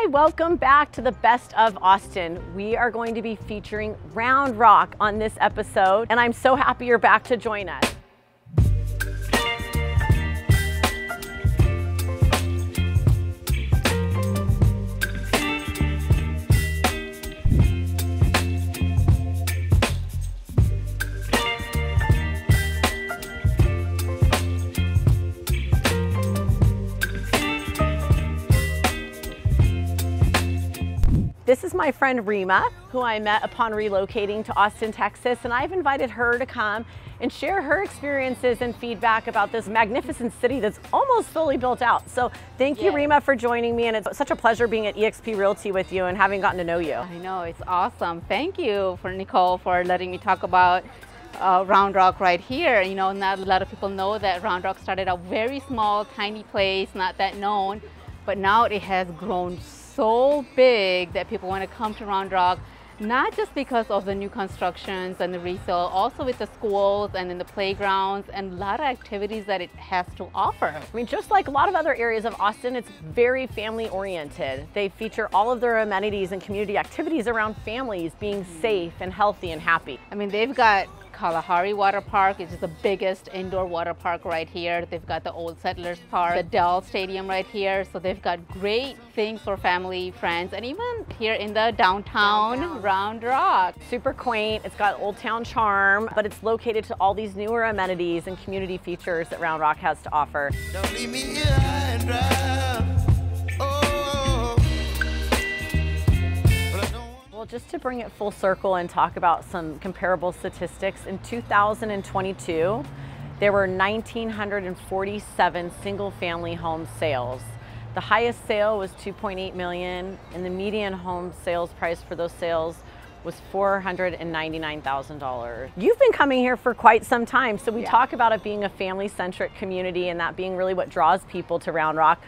Welcome back to the Best of Austin. We are going to be featuring Round Rock on this episode, and I'm so happy you're back to join us. This is my friend Rima, who I met upon relocating to Austin, Texas, and I've invited her to come and share her experiences and feedback about this magnificent city that's almost fully built out. So thank you, Rima, for joining me, and it's such a pleasure being at eXp Realty with you and having gotten to know you. I know, it's awesome. Thank you for Nicole for letting me talk about Round Rock right here. You know, not a lot of people know that Round Rock started a very small, tiny place, not that known, but now it has grown so big that people want to come to Round Rock, not just because of the new constructions and the resale, also with the schools and in the playgrounds and a lot of activities that it has to offer. I mean, just like a lot of other areas of Austin, it's very family oriented. They feature all of their amenities and community activities around families being safe and healthy and happy. I mean, they've got Kalahari Water Park, which is the biggest indoor water park right here. They've got the Old Settlers Park, the Dell Stadium right here. So they've got great things for family, friends, and even here in the downtown Round Rock. Super quaint, it's got old town charm, but it's located to all these newer amenities and community features that Round Rock has to offer. Don't leave me here high and dry. Well, just to bring it full circle and talk about some comparable statistics, in 2022, there were 1,947 single-family home sales. The highest sale was $2.8 million, and the median home sales price for those sales was $499,000. You've been coming here for quite some time, so we talk about it being a family-centric community and that being really what draws people to Round Rock.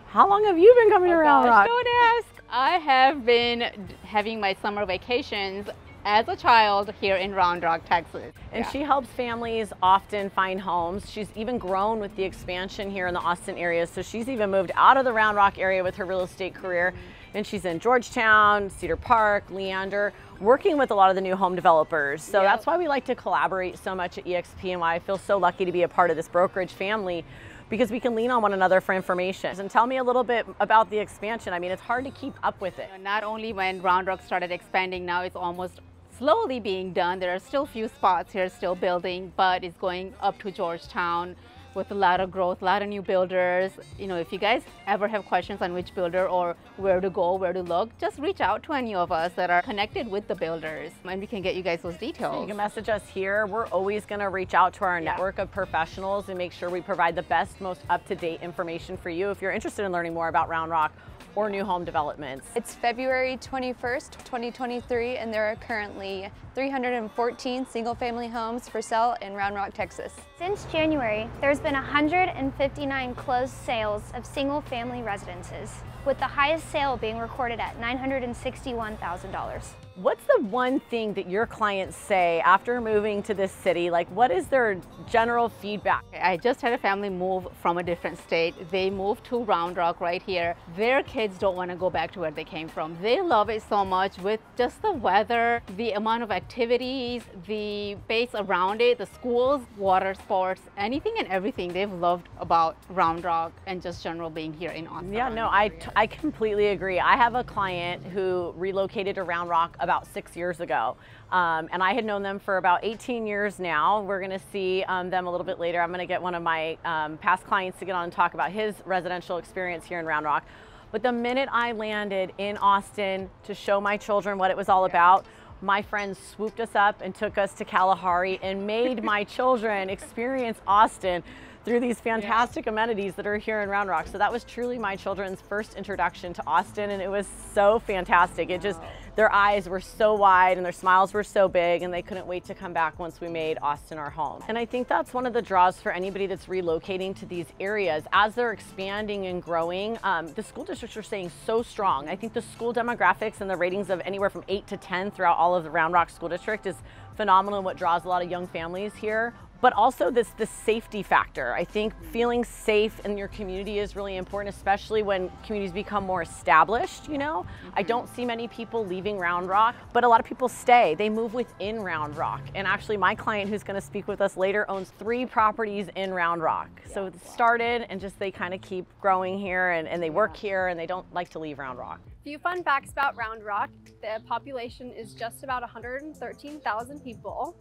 How long have you been coming to Round Rock? Don't ask. I have been having my summer vacations as a child here in Round Rock, Texas. And she helps families often find homes. She's even grown with the expansion here in the Austin area, so she's even moved out of the Round Rock area with her real estate career, and she's in Georgetown, Cedar Park, Leander, working with a lot of the new home developers. So that's why we like to collaborate so much at eXp and why I feel so lucky to be a part of this brokerage family, because we can lean on one another for information. And tell me a little bit about the expansion. I mean, it's hard to keep up with it. Not only when Round Rock started expanding, now it's almost slowly being done. There are still a few spots here still building, but it's going up to Georgetown with a lot of growth, a lot of new builders. You know, if you guys ever have questions on which builder or where to go, where to look, just reach out to any of us that are connected with the builders and we can get you guys those details. So you can message us here. We're always gonna reach out to our network of professionals and make sure we provide the best, most up-to-date information for you if you're interested in learning more about Round Rock or new home developments. It's February 21st, 2023, and there are currently 314 single-family homes for sale in Round Rock, Texas. Since January, there's been 159 closed sales of single-family residences, with the highest sale being recorded at $961,000. What's the one thing that your clients say after moving to this city? Like, what is their general feedback? I just had a family move from a different state. They moved to Round Rock right here. Their kids don't want to go back to where they came from. They love it so much with just the weather, the amount of activities, the base around it, the schools, water sports, anything and everything they've loved about Round Rock and just general being here in Austin. Yeah, no, I completely agree. I have a client who relocated to Round Rock about 6 years ago. And I had known them for about 18 years now. We're gonna see them a little bit later. I'm gonna get one of my past clients to get on and talk about his residential experience here in Round Rock. But the minute I landed in Austin to show my children what it was all about, my friends swooped us up and took us to Kalahari and made my children experience Austin. through these fantastic amenities that are here in Round Rock. So that was truly my children's first introduction to Austin, and it was so fantastic. It just, their eyes were so wide and their smiles were so big, and they couldn't wait to come back once we made Austin our home. And I think that's one of the draws for anybody that's relocating to these areas. As they're expanding and growing, the school districts are staying so strong. I think the school demographics and the ratings of anywhere from 8 to 10 throughout all of the Round Rock School District is phenomenal, and what draws a lot of young families here. But also this safety factor. I think feeling safe in your community is really important, especially when communities become more established, you know? I don't see many people leaving Round Rock, but a lot of people stay. They move within Round Rock. And actually my client who's gonna speak with us later owns 3 properties in Round Rock. So it started and just they kind of keep growing here, and they work here, and they don't like to leave Round Rock. Few fun facts about Round Rock. The population is just about 113,000 people.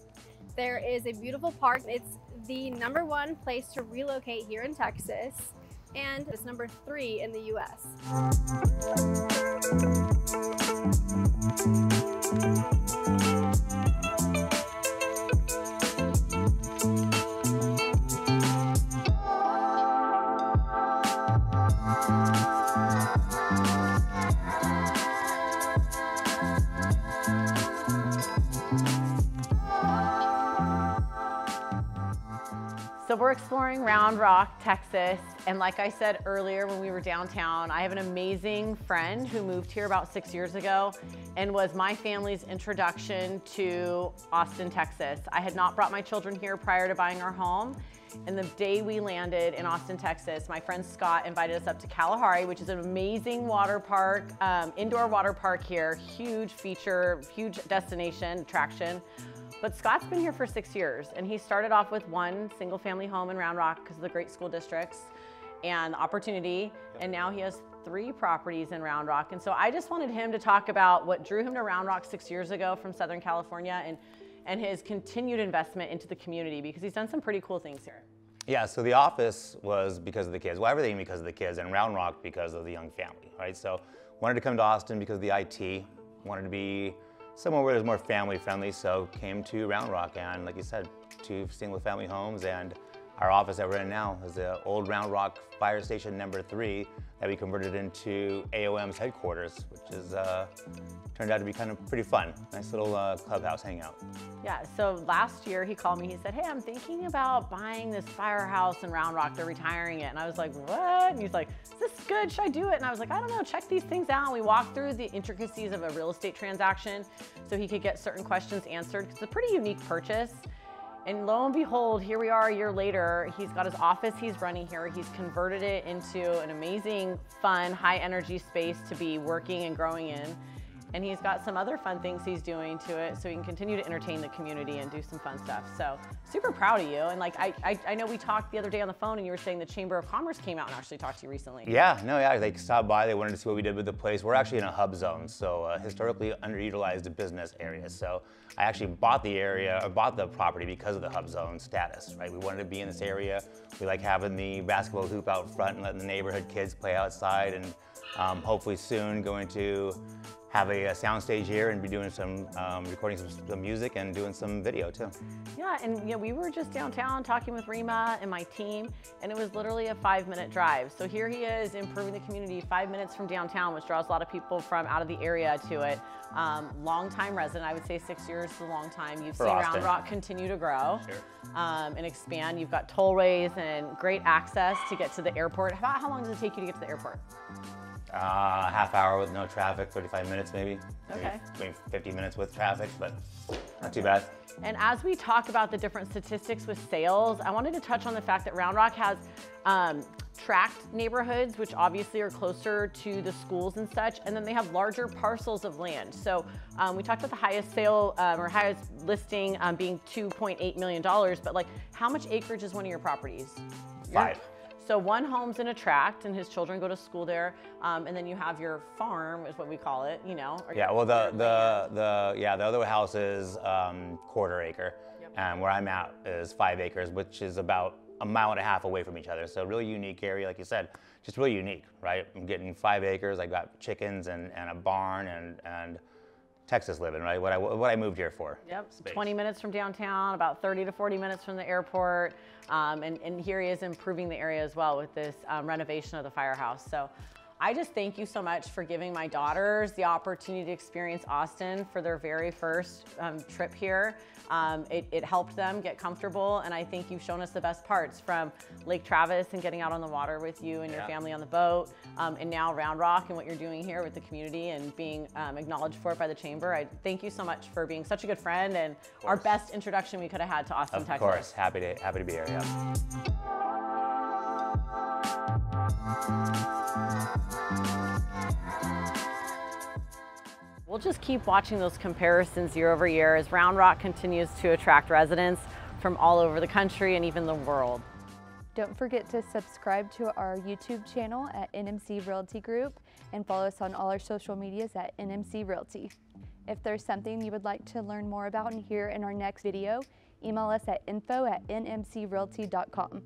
There is a beautiful park. It's the #1 place to relocate here in Texas, and it's #3 in the US. So we're exploring Round Rock, Texas, and like I said earlier when we were downtown, I have an amazing friend who moved here about 6 years ago and was my family's introduction to Austin, Texas. I had not brought my children here prior to buying our home, and the day we landed in Austin, Texas, my friend Scott invited us up to Kalahari, which is an amazing water park, indoor water park here, huge feature, huge destination, attraction. But Scott's been here for 6 years, and he started off with 1 single family home in Round Rock because of the great school districts and the opportunity, and now he has 3 properties in Round Rock. And so I just wanted him to talk about what drew him to Round Rock 6 years ago from Southern California, and his continued investment into the community, because he's done some pretty cool things here. Yeah, so the office was because of the kids. Well, everything because of the kids, and Round Rock because of the young family, right? So wanted to come to Austin because of the IT, wanted to be somewhere where there's more family friendly, so came to Round Rock, and like you said, 2 single family homes, and our office that we're in now is the old Round Rock Fire Station #3 that we converted into AOM's headquarters, which is turned out to be kind of pretty fun. Nice little clubhouse hangout. Yeah, so last year he called me, he said, hey, I'm thinking about buying this firehouse in Round Rock, they're retiring it. And I was like, what? And he's like, is this good, should I do it? And I was like, I don't know, check these things out. And we walked through the intricacies of a real estate transaction so he could get certain questions answered, because it's a pretty unique purchase. And lo and behold, here we are a year later. He's got his office he's running here. He's converted it into an amazing, fun, high energy space to be working and growing in. And he's got some other fun things he's doing to it so he can continue to entertain the community and do some fun stuff. So super proud of you. And like, I know we talked the other day on the phone and you were saying the Chamber of Commerce came out and actually talked to you recently. Yeah, they stopped by, they wanted to see what we did with the place. We're actually in a hub zone, so historically underutilized business area. So I actually bought the area, or bought the property because of the hub zone status, right? We wanted to be in this area. We like having the basketball hoop out front and letting the neighborhood kids play outside, and hopefully soon going to have a soundstage here and be doing some recording some music and doing some video too. Yeah, and you know, we were just downtown talking with Rima and my team, and it was literally a 5-minute drive. So here he is improving the community 5 minutes from downtown, which draws a lot of people from out of the area to it. Long-time resident, I would say 6 years is a long time. You've seen Round Rock continue to grow and expand. You've got tollways and great access to get to the airport. How long does it take you to get to the airport? Half hour with no traffic, 35 minutes maybe. Okay. Maybe 50 minutes with traffic, but not too bad. And as we talk about the different statistics with sales, I wanted to touch on the fact that Round Rock has tract neighborhoods, which obviously are closer to the schools and such, and then they have larger parcels of land. So we talked about the highest sale or highest listing being $2.8 million, but like how much acreage is one of your properties? 5. So 1 home's in a tract and his children go to school there, and then you have your farm is what we call it, you know? Yeah, well the other house is 1/4 acre, and where I'm at is 5 acres, which is about 1.5 miles away from each other. So really unique area, like you said, just really unique, right? I'm getting 5 acres, I got chickens and a barn and Texas living, right? What I moved here for. Yep, Space. 20 minutes from downtown, about 30 to 40 minutes from the airport. And here he is improving the area as well with this renovation of the firehouse. So I just thank you so much for giving my daughters the opportunity to experience Austin for their very first trip here. It helped them get comfortable, and I think you've shown us the best parts, from Lake Travis and getting out on the water with you and your family on the boat, and now Round Rock and what you're doing here with the community and being acknowledged for it by the Chamber. I thank you so much for being such a good friend and our best introduction we could have had to Austin, Texas. Of course, happy to be here, yeah. We'll just keep watching those comparisons year over year as Round Rock continues to attract residents from all over the country and even the world. Don't forget to subscribe to our YouTube channel at NMC Realty Group and follow us on all our social medias at NMC Realty. If there's something you would like to learn more about and hear in our next video, email us at info@nmcrealty.com.